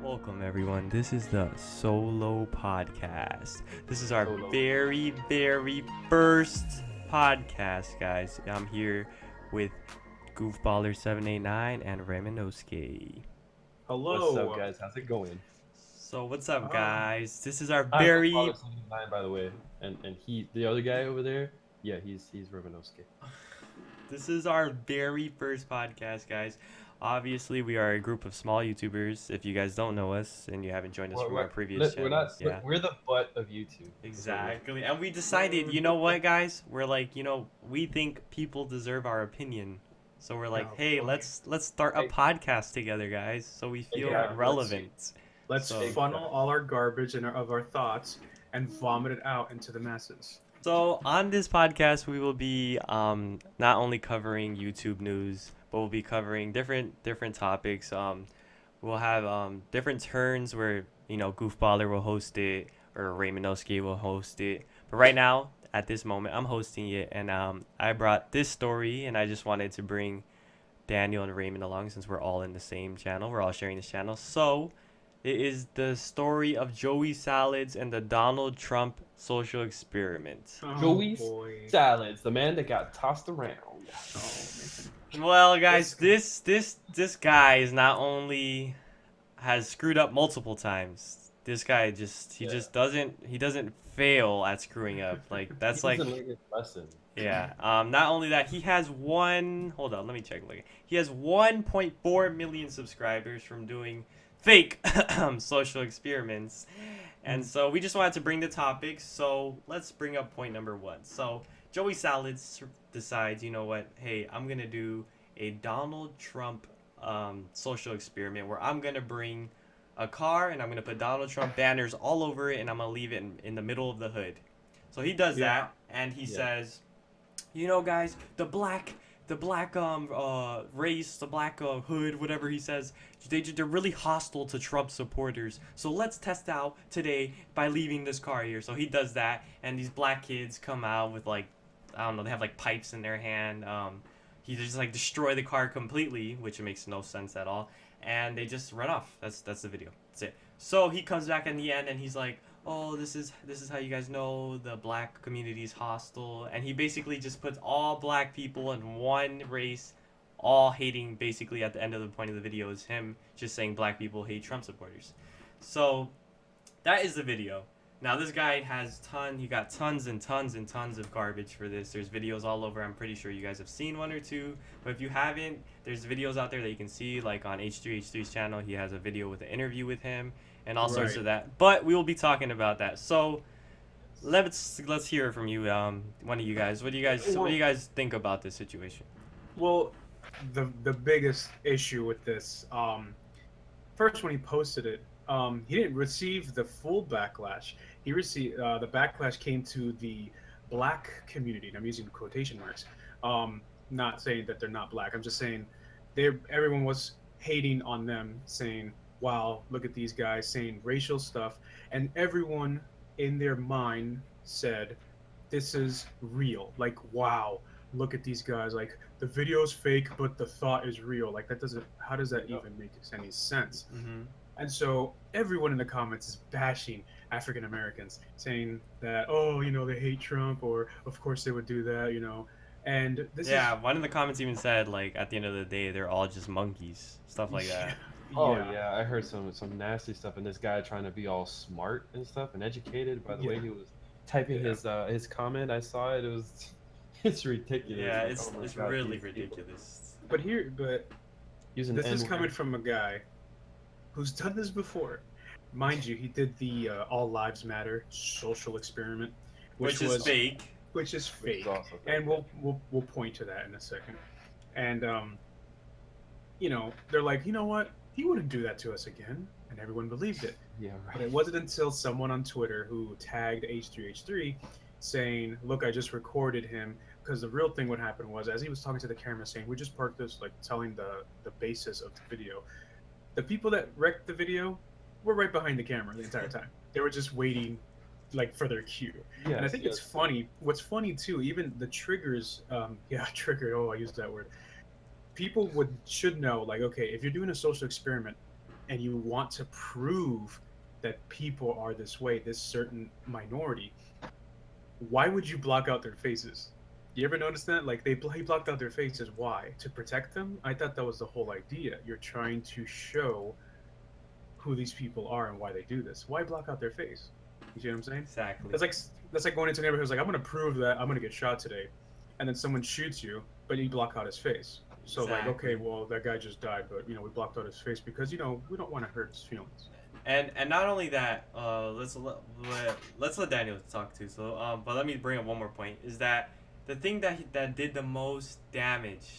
Welcome, everyone. This is the Solo Podcast. This is our very first podcast, guys. I'm here with Goofballer789 and Raminoski. Hello. What's up, guys? How's it going? So, what's up, guys? This is our I'm very. Father79, by the way, and the other guy over there, yeah, he's Romanovsky. This is our very first podcast, guys. Obviously, we are a group of small YouTubers. If you guys don't know us and you haven't joined us from our previous channels, We're the butt of YouTube. Exactly. And we decided, you know what, guys? We're like, we think people deserve our opinion. So we're like, hey, let's start a podcast together, guys, so we feel relevant. Let's funnel all our garbage and of our thoughts and vomit it out into the masses. So on this podcast, we will be not only covering YouTube news, but we'll be covering different topics. We'll have different turns where Goofballer will host it or Raymondowski will host it. But right now, at this moment, I'm hosting it, and I brought this story, and I just wanted to bring Daniel and Raymond along since we're all in the same channel. We're all sharing this channel. So it is the story of Joey Salads and the Donald Trump social experiment. Joey Salads, the man that got tossed around. Well, guys, this guy is not only has screwed up multiple times. This guy just doesn't fail at screwing up. Like that's like his lesson. Yeah. Not only that, he has hold on, let me check. He has 1.4 million subscribers from doing fake social experiments. And so we just wanted to bring the topic. So let's bring up point number 1. So Joey Salads decides, you know what? Hey, I'm going to do a Donald Trump social experiment where I'm going to bring a car and I'm going to put Donald Trump banners all over it and I'm going to leave it in the middle of the hood. So he does that and he says, guys, the black race, the black hood, whatever he says, they're really hostile to Trump supporters. So let's test out today by leaving this car here. So he does that, and these black kids come out with they have pipes in their hand. He just destroy the car completely, which makes no sense at all, and they just run off. That's the video. That's it. So he comes back in the end, and he's like, oh, this is how you guys know the black community is hostile. And he basically just puts all black people in one race, all hating. Basically, at the end of the point of the video is him just saying black people hate Trump supporters. So that is the video. Now this guy he got tons and tons and tons of garbage for this. There's videos all over. I'm pretty sure you guys have seen one or two, but if you haven't, there's videos out there that you can see, like on H3H3's channel. He has a video with an interview with him and all sorts of that. But we will be talking about that. So let's hear it from you, one of you guys. What do you guys think about this situation? Well, the biggest issue with this, first when he posted it, he didn't receive the full backlash. He received the backlash came to the black community, and I'm using quotation marks. Not saying that they're not black. I'm just saying everyone was hating on them, saying, wow, look at these guys saying racial stuff, and everyone in their mind said, this is real. Like, wow, look at these guys. Like, the video's fake, but the thought is real. Like, how does that even make any sense? Mm-hmm. And so everyone in the comments is bashing African Americans, saying that, they hate Trump, or of course they would do that, And one of the comments even said, at the end of the day, they're all just monkeys, stuff like that. Yeah, I heard some nasty stuff, and this guy trying to be all smart and stuff and educated. By the way he was typing his comment, I saw it. It's ridiculous. Yeah, it's really ridiculous. But this is coming from a guy who's done this before. Mind you, he did the All Lives Matter social experiment, which is fake. And we'll point to that in a second. And they're like, you know what? He wouldn't do that to us again, and everyone believed it. Yeah, right. But it wasn't until someone on Twitter who tagged H3H3 saying, look, I just recorded him, because the real thing what happened was, as he was talking to the camera saying, we just parked this, telling the basis of the video, the people that wrecked the video were right behind the camera the entire time. They were just waiting for their cue. Yes, and I think it's funny. What's funny too, even the triggers, trigger, I used that word. People should know, okay, if you're doing a social experiment, and you want to prove that people are this way, this certain minority, why would you block out their faces? You ever notice that? Like he blocked out their faces. Why? To protect them? I thought that was the whole idea. You're trying to show who these people are and why they do this. Why block out their face? You see what I'm saying? Exactly. That's like going into a neighborhood who's like, I'm gonna prove that I'm gonna get shot today, and then someone shoots you, but you block out his face. So like, Exactly. okay, well that guy just died, but we blocked out his face because we don't want to hurt his feelings. And not only that, let's let Daniel talk too. So but let me bring up one more point. Is that the thing that did the most damage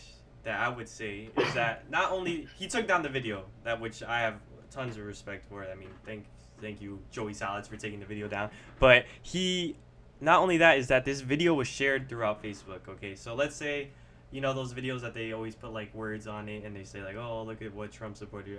that I would say is that not only he took down the video, that which I have tons of respect for. I mean, thank you Joey Salads for taking the video down. But he not only that is that this video was shared throughout Facebook. Okay, so let's say those videos that they always put like words on it and they say like, oh, look at what Trump supporters,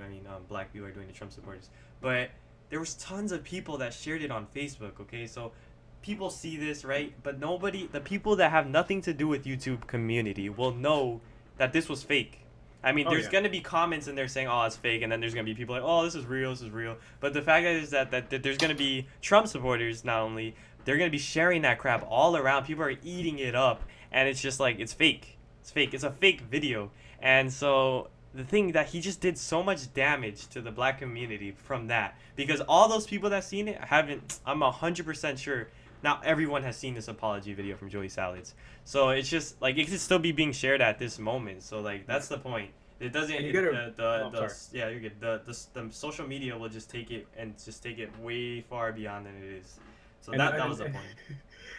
black people are doing to Trump supporters. But there was tons of people that shared it on Facebook. Okay, so people see this, right? But the people that have nothing to do with YouTube community will know that this was fake. I mean, Oh there's yeah. gonna be comments in there saying, "Oh, it's fake," and then there's gonna be people like, "Oh, this is real, this is real." But the fact is that there's gonna be Trump supporters. Not only they're gonna be sharing that crap all around. People are eating it up, and it's just like it's fake. It's fake. It's a fake video, and so the thing that he just did so much damage to the black community from that because all those people that seen it haven't. I'm 100% sure. Not everyone has seen this apology video from Joey Salads. So it's just like it could still be being shared at this moment. So like that's the point. It doesn't. And you It, gotta. the yeah, you're good. The social media will just take it and just take it way far beyond than it is. So that was the point.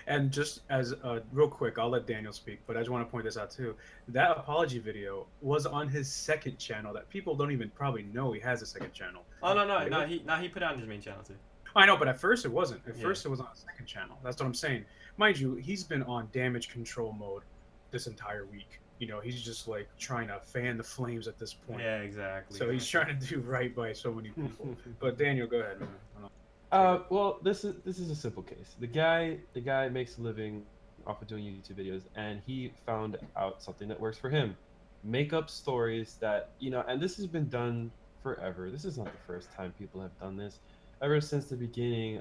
And just as real quick, I'll let Daniel speak, but I just want to point this out too. That apology video was on his second channel that people don't even probably know he has a second channel. Oh no Like, he put it on his main channel too. I know, but at first it wasn't. At Yeah. first it was on a second channel. That's what I'm saying. Mind you, he's been on damage control mode this entire week. He's just like trying to fan the flames at this point. Yeah, exactly. So he's trying to do right by so many people. But Daniel, go ahead, man. Well, this is a simple case. The guy makes a living off of doing YouTube videos, and he found out something that works for him. Make up stories that and this has been done forever. This is not the first time people have done this. Ever since the beginning,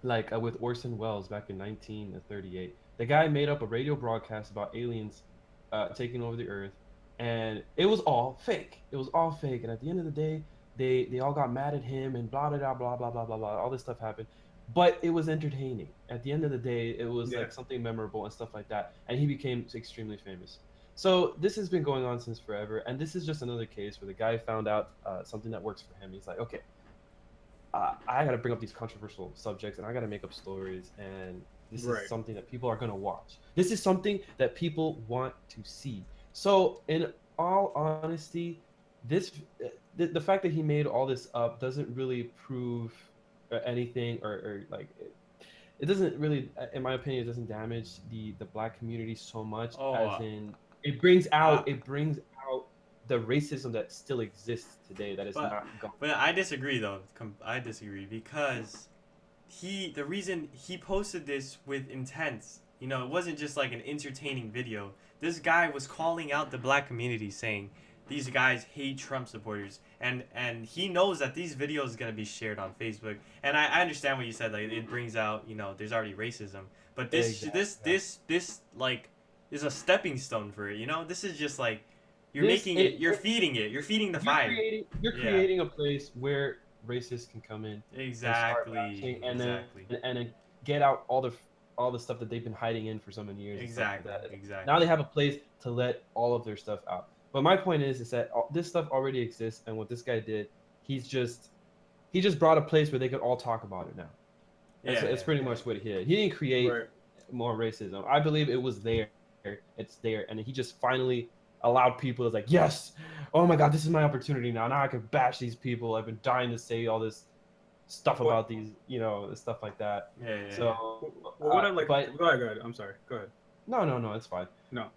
with Orson Welles back in 1938, the guy made up a radio broadcast about aliens taking over the Earth, and it was all fake. It was all fake, and at the end of the day, they all got mad at him and blah blah blah blah blah blah blah blah. All this stuff happened, but it was entertaining. At the end of the day, it was Yeah. like something memorable and stuff like that, and he became extremely famous. So this has been going on since forever, and this is just another case where the guy found out something that works for him. He's like, okay, I got to bring up these controversial subjects, and I got to make up stories, and this Right. is something that people are going to watch. This is something that people want to see. So, in all honesty, the fact that he made all this up doesn't really prove anything, or like it doesn't really, in my opinion, it doesn't damage the black community so much as in it brings out the racism that still exists today that is But- not gone. But I disagree though. I disagree because the reason he posted this with intent, it wasn't just like an entertaining video. This guy was calling out the black community saying these guys hate Trump supporters, and he knows that these videos gonna be shared on Facebook. And I understand what you said, like it brings out, there's already racism, but this like is a stepping stone for it. This is just like you're feeding the fire. You're creating a place where racists can come in Exactly. and Exactly. then get out all the stuff that they've been hiding in for so many years. Exactly. And stuff like that. Exactly. Now they have a place to let all of their stuff out. But my point is that this stuff already exists, and what this guy did, he just brought a place where they could all talk about it now. It's pretty much what he did. He didn't create Right. more racism. I believe it was there. It's there, and he just finally allowed people to like, yes, oh my God, this is my opportunity now. Now I can bash these people. I've been dying to say all this stuff about these, stuff like that. Yeah. So, Well, what I like. but Go ahead. I'm sorry. Go ahead. no, it's fine. No.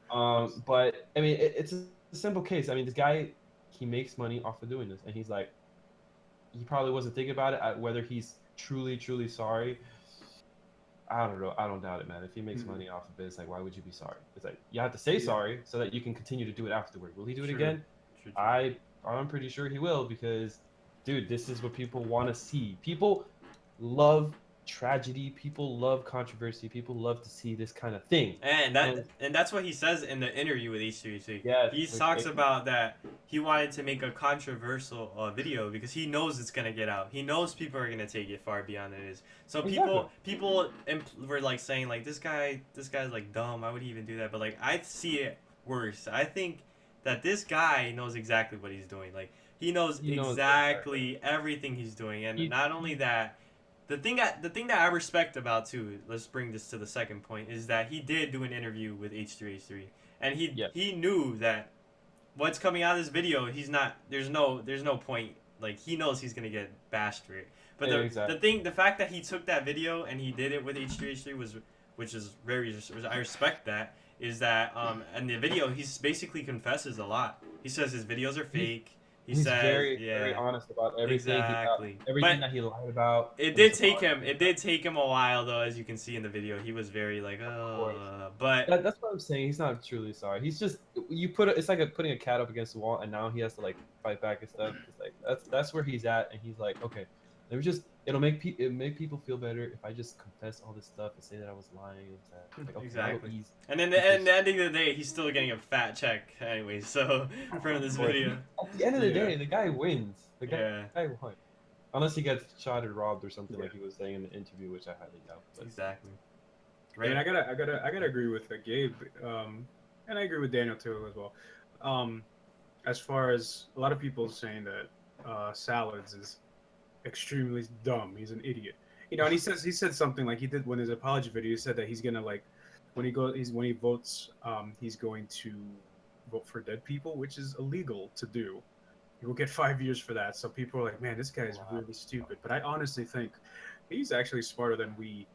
But I mean, it's a simple case. I mean, this guy, he makes money off of doing this, and he's like, he probably wasn't thinking about it, whether he's truly sorry. I don't know. I don't doubt it, man. If he makes money off of it, it's like, why would you be sorry? It's like you have to say sorry so that you can continue to do it afterward. Will he do it True. again? True. I I'm pretty sure he will because, dude, this is what people want to see. People love tragedy. People love controversy. People love to see this kind of thing. And And that's what he says in the interview with H3H3. yes, He like, talks about that he wanted to make a controversial video because he knows it's gonna get out. He knows people are gonna take it far beyond it is. So exactly. people were like saying like this guy's like dumb. Why would he even do that? But like I see it worse. I think that this guy knows exactly what he's doing. Like he knows He knows exactly everything he's doing, and He- not only that. The thing that I respect about too, let's bring this to the second point, is that he did do an interview with H3H3, and Yes. he knew that what's coming out of this video, he's not. There's no point. Like he knows he's gonna get bashed for it. But Yeah, exactly. the fact that he took that video and he did it with H3H3 which is I respect that. Is that in the video he's basically confesses a lot. He says his videos are fake. He's says, very honest about everything. Exactly. Everything But that he lied about. it in did his take apology. him. It did take him a while, though, as you can see in the video. He was very like, but That's what I'm saying. He's not truly sorry. He's just it's like putting a cat up against the wall, and now he has to like fight back and stuff. It's like that's where he's at, and he's like, okay, let me just. It'll make people feel better if I just confess all this stuff and say that I was lying. And like, okay, Exactly. ease. and then and the ending of the day, he's still getting a fat check anyway. So from this video, At the end of the Yeah. day, the guy wins. The yeah, guy won. Unless he gets shot or robbed or something Yeah. like he was saying in the interview, which I highly doubt. But exactly. And I gotta agree with Gabe, and I agree with Daniel too as well. As far as a lot of people saying that Salads is extremely dumb, he's an idiot. You know, and he said something like he did when his apology video. He said that he's gonna like when he votes, he's going to vote for dead people, which is illegal to do. He will get 5 years for that. So people are like, man, this guy is Wow. really stupid. But I honestly think he's actually smarter than we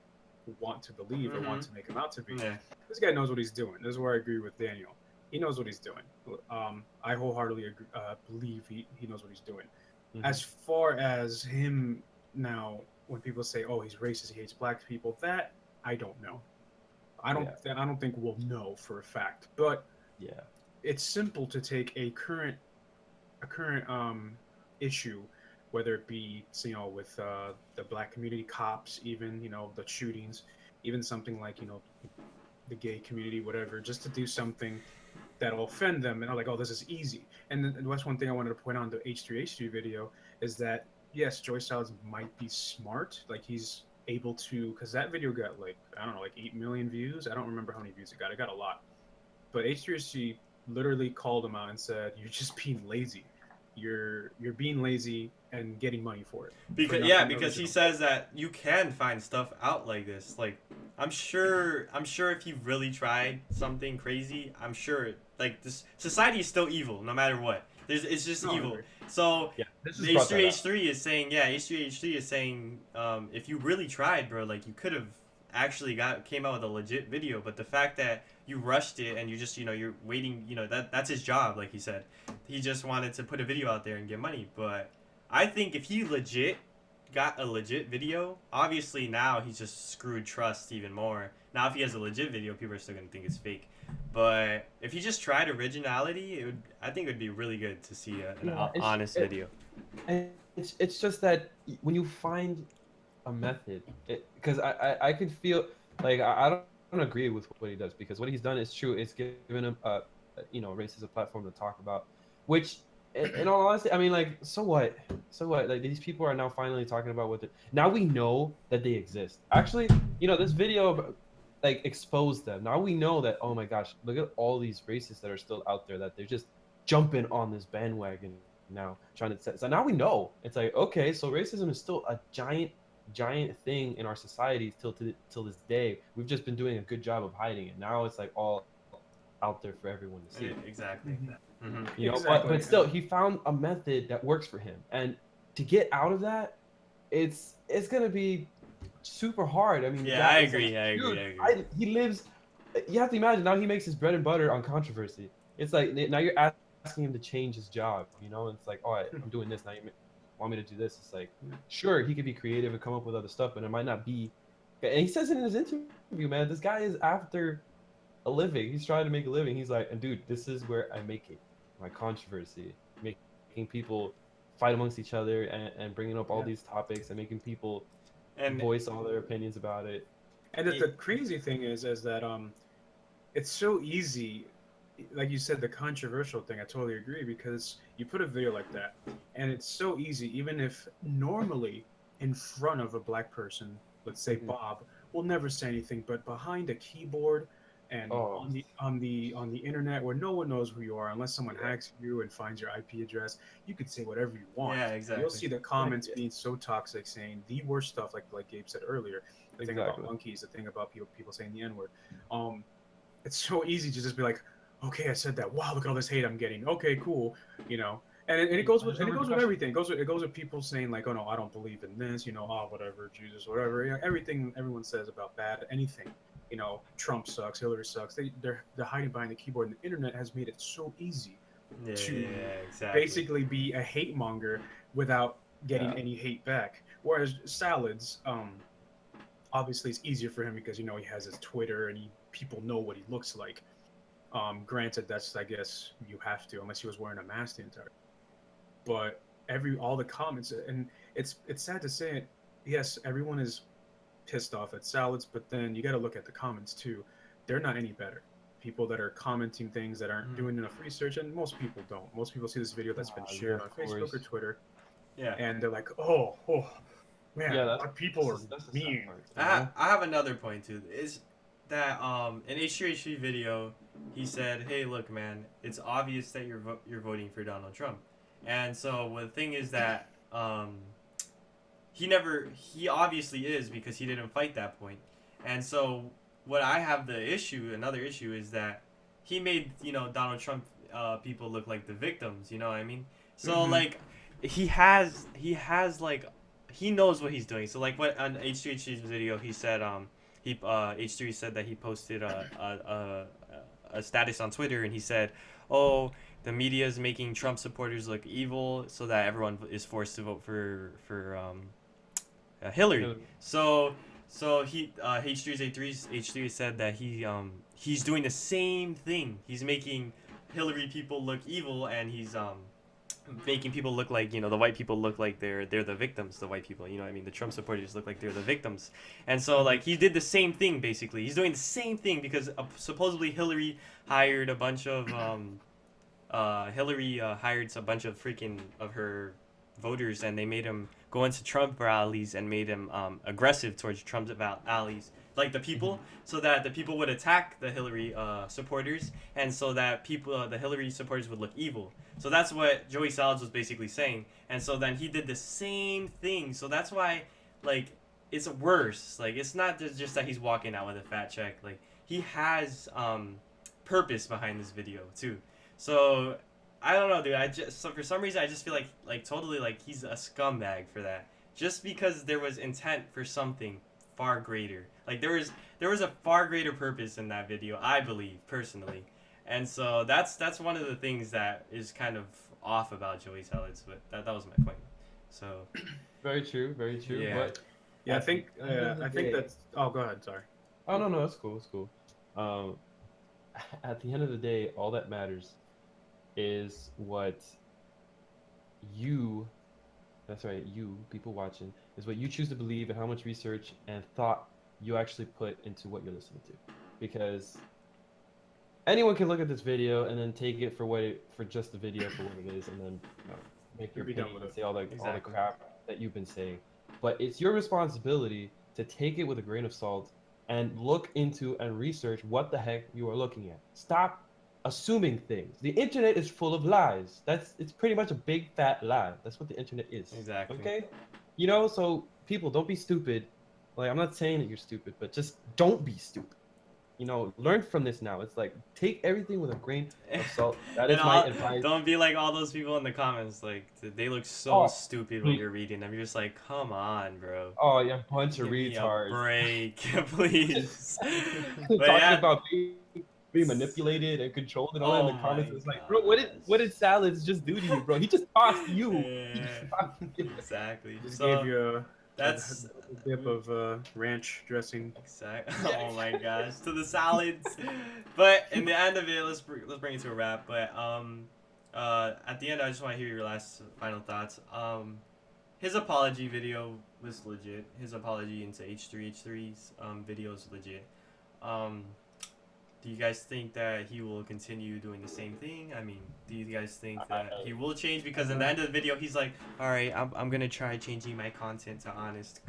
want to believe or want to make him out to be. Yeah. This guy knows what he's doing. This is where I agree with Daniel. He knows what he's doing. I wholeheartedly agree, believe he knows what he's doing. Mhm. As far as him now, when people say, "Oh, he's racist, he hates black people," that I don't know. I don't think we'll know for a fact. But yeah, it's simple to take a current issue, whether it be with the black community, cops, even the shootings, even something like the gay community, whatever, just to do something that'll offend them, and I'm like, oh, this is easy. And that's one thing I wanted to point out in the H3H3 video is that yes, Joy Salads might be smart, like he's able to, because that video got like I don't know, like 8 million views. I don't remember how many views it got. It got a lot. But H3H3 literally called him out and said, "You're just being lazy. You're being lazy and getting money for it." Because For yeah, nothing because he original. says that you can find stuff out like this. Like I'm sure if you really tried something crazy, I'm sure like this society is still evil no matter what. It's just No, I evil. agree. So yeah. This is brought that up. H3H3 is saying H3H3 is saying if you really tried, bro, like you could have actually came out with a legit video, but the fact that you rushed it and you just you're waiting, that's his job, like he said. He just wanted to put a video out there and get money, but I think if he legit got a legit video, obviously now he's just screwed trust even more. Now if he has a legit video, people are still gonna think it's fake. But if he just tried originality, I think it would be really good to see an honest video. And it's just that when you find a method, because I could feel like I don't agree with what he does, because what he's done is true. It's given him race as a platform to talk about, which in all honesty, I mean, like, so what? Like, these people are now finally talking about now we know that they exist. Actually, this video like exposed them. Now we know that, oh my gosh, look at all these racists that are still out there, that they're just jumping on this bandwagon now, trying to set. So now we know. It's like, okay, so racism is still a giant thing in our society till this day. We've just been doing a good job of hiding it. Now it's like all out there for everyone to see. Exactly. Mhm. But still, he found a method that works for him, and to get out of that, it's gonna be super hard. I mean, Yeah, I agree. He lives. You have to imagine, now he makes his bread and butter on controversy. It's like now you're asking him to change his job. It's like, all right, I'm doing this now. You want me to do this? It's like, sure, he could be creative and come up with other stuff, but it might not be. And he says it in his interview, man. This guy is after a living. He's trying to make a living. He's like, and dude, this is where I make it. My controversy, making making people fight amongst each other and bringing up all Yeah. these topics and making people And voice all their opinions about it. And the crazy thing is that it's so easy. Like you said, the controversial thing. I totally agree because you put a video like that, and it's so easy. Even if normally in front of a black person, let's say Mhm. Bob, will never say anything, but behind a keyboard and Oh, on the internet where no one knows who you are unless someone yeah. hacks you and finds your IP address, you could say whatever you want. yeah, You'll exactly. see the Like, comments being so toxic, saying the worst stuff, like Gabe said earlier. The thing about exactly. monkeys, the thing about people saying the N word. Um, it's so easy to just be like, okay, I said that. Wow, look at all this hate I'm getting. Okay, cool. You know, and it goes with There's no repercussions. everything. It goes with people saying like, oh no, I don't believe in this. You know, oh whatever, Jesus, whatever. You know, everything everyone says about bad anything. You know, Trump sucks, Hillary sucks. They're hiding behind the keyboard, and the internet has made it so easy Yeah, to exactly. basically be a hate monger without getting Yeah. any hate back. Whereas Salads, obviously it's easier for him because he has his Twitter and people know what he looks like. Granted, that's I guess you have to unless he was wearing a mask the entire. But all the comments and it's sad to say it. Yes, everyone is pissed off at Salads, but then you got to look at the comments too. They're not any better. People that are commenting things that aren't Mhm. doing enough research, and most people don't. Most people see this video that's been Yeah, shared on of Facebook or course. Twitter, Yeah. and they're like, "Oh, man, Yeah, black people are that's the sad mean." part, I have another point too. Is that in H3H3 video, he said, "Hey, look, man, it's obvious that you're voting for Donald Trump," and so well, the thing is that he obviously is because he didn't fight that point, and so what I have another issue is that he made Donald Trump people look like the victims. You know what I mean? So Mhm. like he has like he knows what he's doing. So like what on H3H's video he said he H3 said that he posted a status on Twitter and he said, "Oh, the media is making Trump supporters look evil so that everyone is forced to vote for Hillary." you know? So he H3 said that he's doing the same thing. He's making Hillary people look evil and he's making people look like the white people look like they're the victims. The white people, I mean, the Trump supporters look like they're the victims. And so like he did the same thing basically. He's doing the same thing because supposedly Hillary hired a bunch of hired a bunch of freaking of her voters and they made him go into Trump rallies and made him aggressive towards Trump's allies, like the people, so that the people would attack the Hillary supporters, and so that the Hillary supporters would look evil. So that's what Joey Salads was basically saying, and so then he did the same thing. So that's why, like, it's worse. Like, it's not just that he's walking out with a fat check. Like, he has purpose behind this video too. So I don't know, dude. For some reason I just feel like totally like he's a scumbag for that. Just because there was intent for something far greater. Like there was a far greater purpose in that video, I believe personally. And so that's one of the things that is kind of off about Joey Salads, but that was my point. So Very true, very true. Yeah. But Yeah, I at think the end of the I think day- that's. Oh, go ahead. Sorry. Oh no, it's cool, it's cool. Um, at the end of the day, all that matters is what you, that's right, you, people watching, is what you choose to believe and how much research and thought you actually put into what you're listening to. Because anyone can look at this video and then take it for just the video for what it is, and then make your Be done opinion with and it. say all the Exactly. crap that you've been saying. But it's your responsibility to take it with a grain of salt and look into and research what the heck you are looking at. Stop assuming things. The internet is full of lies. It's pretty much a big fat lie. That's what the internet is. Exactly. Okay? So people, don't be stupid. Like, I'm not saying that you're stupid, but just don't be stupid. Learn from this now. It's like, take everything with a grain of salt. That is And my advice. don't be like all those people in the comments. Like they look so Oh, stupid when you're reading them. You're just like, come on, bro. Oh, you bunch of Give me a retards. break, please. Talking But yeah. about being manipulated and controlled and all that in Oh the comments. my It's like, bro, what did Salads just do to you, bro? He just tossed you. He just Yeah, tossed you. exactly. Just So gave you that's a dip of ranch dressing. exact. Yeah. Oh my gosh, to the salads. But in the end of it, let's bring it to a wrap. But At the end, I just want to hear your last final thoughts. His apology video was legit. His apology into H3H3's video is legit. Do you guys think that he will continue doing the same thing? I mean, do you guys think that he will change? Because in the end of the video, he's like, all right, I'm gonna try changing my content to honest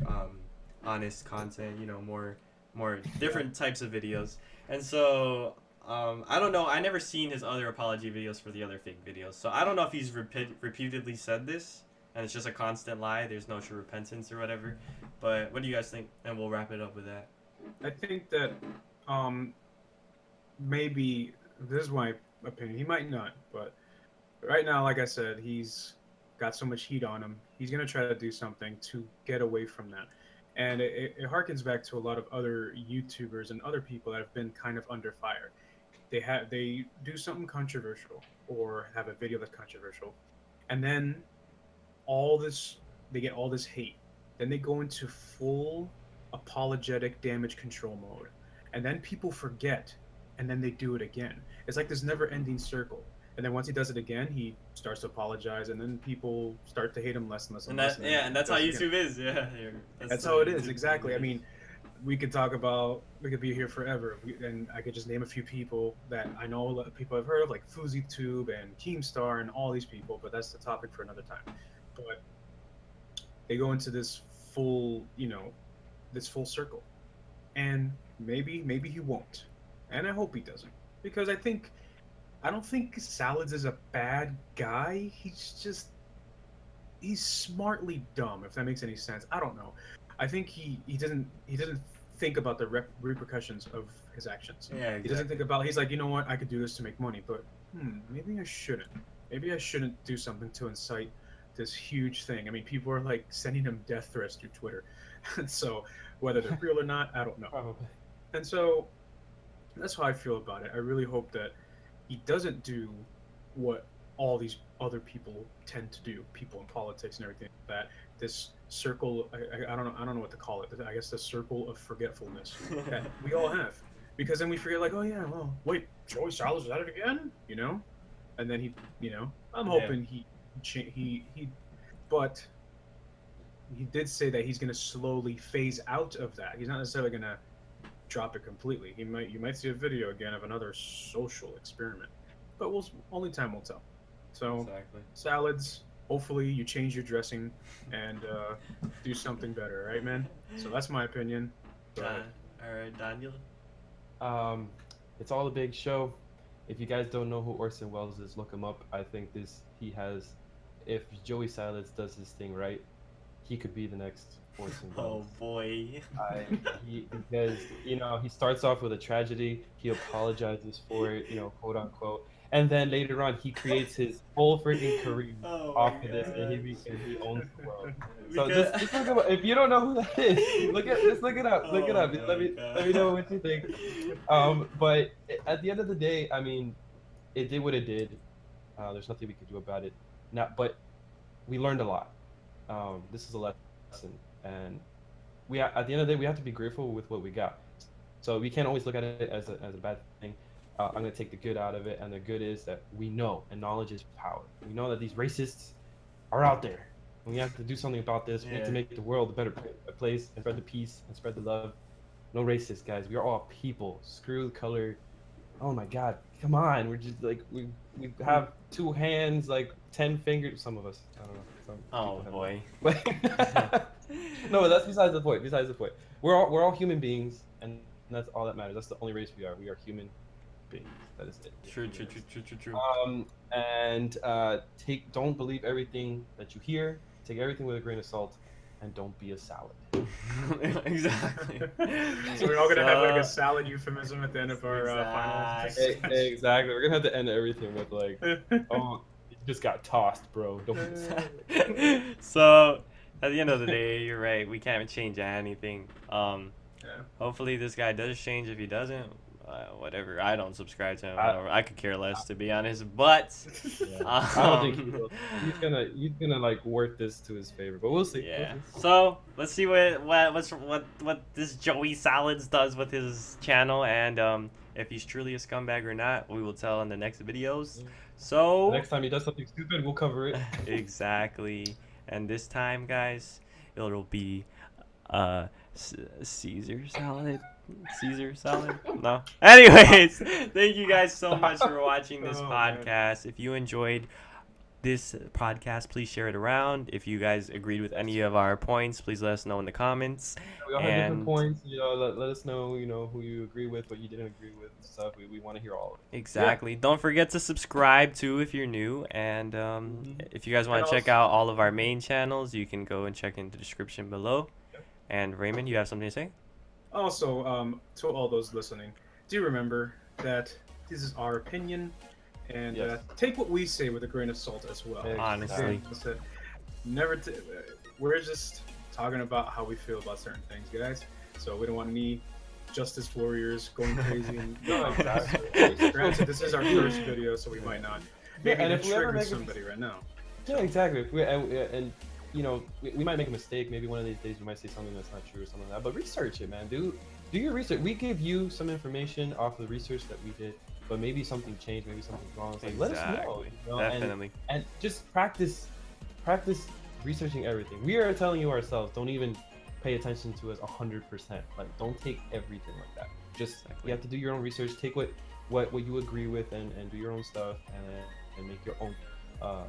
content. You know, more different types of videos. And so I don't know. I never seen his other apology videos for the other fake videos, so I don't know if he's repeatedly said this and it's just a constant lie. There's no true repentance or whatever. But what do you guys think? And we'll wrap it up with that. I think that maybe this is my opinion. He might not, but right now, like I said, he's got so much heat on him. He's gonna try to do something to get away from that, and it harkens back to a lot of other YouTubers and other people that have been kind of under fire. They do something controversial or have a video that's controversial, and then they get all this hate. Then they go into full apologetic damage control mode, and then people forget, and then they do it again. It's like this never-ending circle. And then once he does it again, he starts to apologize, and then people start to hate him less and less. And that's how YouTube is. Yeah, that's how it is. Exactly. I mean, we could be here forever, and I could just name a few people that I know a lot of people have heard of, like FuzzyTube and Keemstar and all these people, but that's the topic for another time. But they go into this full circle, and maybe he won't, and I hope he doesn't, because I don't think Salads is a bad guy. He's smartly dumb, if that makes any sense. I don't know. I think he doesn't think about the repercussions of his actions. Yeah, exactly. He doesn't think about. He's like, you know what? I could do this to make money, but maybe I shouldn't. Maybe I shouldn't do something to incite this huge thing. I mean, people are like sending him death threats through Twitter, and so whether they're real or not, I don't know. Probably. And so that's how I feel about it. I really hope that he doesn't do what all these other people tend to do, people in politics and everything like that. This circle, I don't know what to call it. I guess the circle of forgetfulness that we all have, because then we forget, like, oh yeah, well, wait, Joey Salads is at it again, and then he, I'm hoping but he did say that he's going to slowly phase out of that. He's not necessarily going to drop it completely. You might see a video again of another social experiment, but only time will tell. So Exactly. Salads, hopefully you change your dressing and do something better, right, man? So that's my opinion. All right, Daniel. It's all a big show. If you guys don't know who Orson Welles is, look him up. I think if Joey Salads does his thing right, he could be the next Orson Welles. Oh boy. Because he starts off with a tragedy. He apologizes for it, quote unquote, and then later on he creates his whole freaking career off of this, and he owns the world. So just look up, if you don't know who that is, look it up. Look it up. Let me know what you think. But at the end of the day, I mean, it did what it did. There's nothing we could do about it. But we learned a lot. This is a lesson, and at the end of the day, we have to be grateful with what we got. So we can't always look at it as a bad thing. I'm going to take the good out of it, and the good is that we know, and knowledge is power. We know that these racists are out there, and we have to do something about this. We need to make the world a better place, and spread the peace, and spread the love. No racists, guys. We are all people. Screw the color. Oh my God, come on. We're just like, we have 2 hands, like 10 fingers. Some of us, I don't know. Oh boy. No, but that's besides the point. We're all human beings, and that's all that matters. That's the only race we are. We are human beings. That is it. True. And don't believe everything that you hear. Take everything with a grain of salt, and don't be a salad. Exactly. So we're all gonna have like a salad euphemism at the end of our finals. Exactly. We're gonna have to end everything with like, oh, you just got tossed, bro. Don't. So at the end of the day, you're right. We can't change anything. Hopefully this guy does change. If he doesn't, whatever. I don't subscribe to him. I could care less, to be honest. But I don't think he will. He's gonna like work this to his favor, but we'll see. Yeah. So let's see what this Joey Salads does with his channel, and if he's truly a scumbag or not, we will tell in the next videos. So Next time he does something stupid, we'll cover it. exactly. And this time, guys, it'll be Caesar salad. Caesar salad? No. Anyways, thank you guys so much for watching this Oh, man. podcast. If you enjoyed this podcast, please share it around. If you guys agreed with any of our points, please let us know in the comments. We all have different And- points. You know, let us know. You know who you agree with, what you didn't agree with, stuff. We want to hear all of it. Exactly. Don't forget to subscribe too if you're new. And if you guys want And to check also- out all of our main channels, you can go and check in the description below. And Raymond, you have something to say? Also, to all those listening, do remember that this is our opinion, and Yes. take what we say with a grain of salt as well. Yeah. Honestly. That's it. Never. We're just talking about how we feel about certain things, guys. So we don't want any justice warriors going crazy. And, No, exactly. Granted, this is our first video, so we might not. Maybe and even if we ever trigger make a- somebody right now. Yeah, exactly. If we, and you know, we might make a mistake. Maybe one of these days we might say something that's not true or something like that. But research it, man. Do your research. We gave you some information off of the research that we did, but maybe something changed. Maybe something's wrong. It's like, let us know. You know? Definitely. And just practice researching everything. We are telling you ourselves. Don't even pay attention to us 100%. Like, don't take everything like that. Just Exactly. you have to do your own research. Take what you agree with and do your own stuff and make your own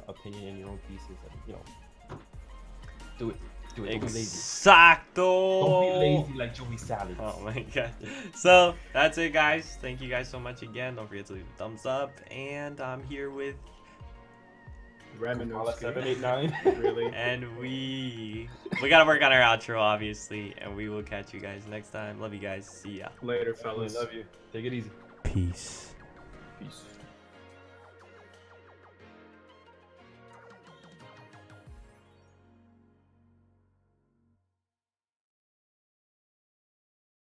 opinion and your own pieces. And, you know, do it. Don't be lazy. Exacto. Don't be lazy like Joey Salads. Oh my god. So that's it, guys. Thank you guys so much again. Don't forget to leave a thumbs up. And I'm here with, Koala Raminowski. 789. Really? and we gotta work on our outro, obviously. And we will catch you guys next time. Love you guys. See ya. Later, Fellas, fellas. love you. Take it easy. Peace. Peace.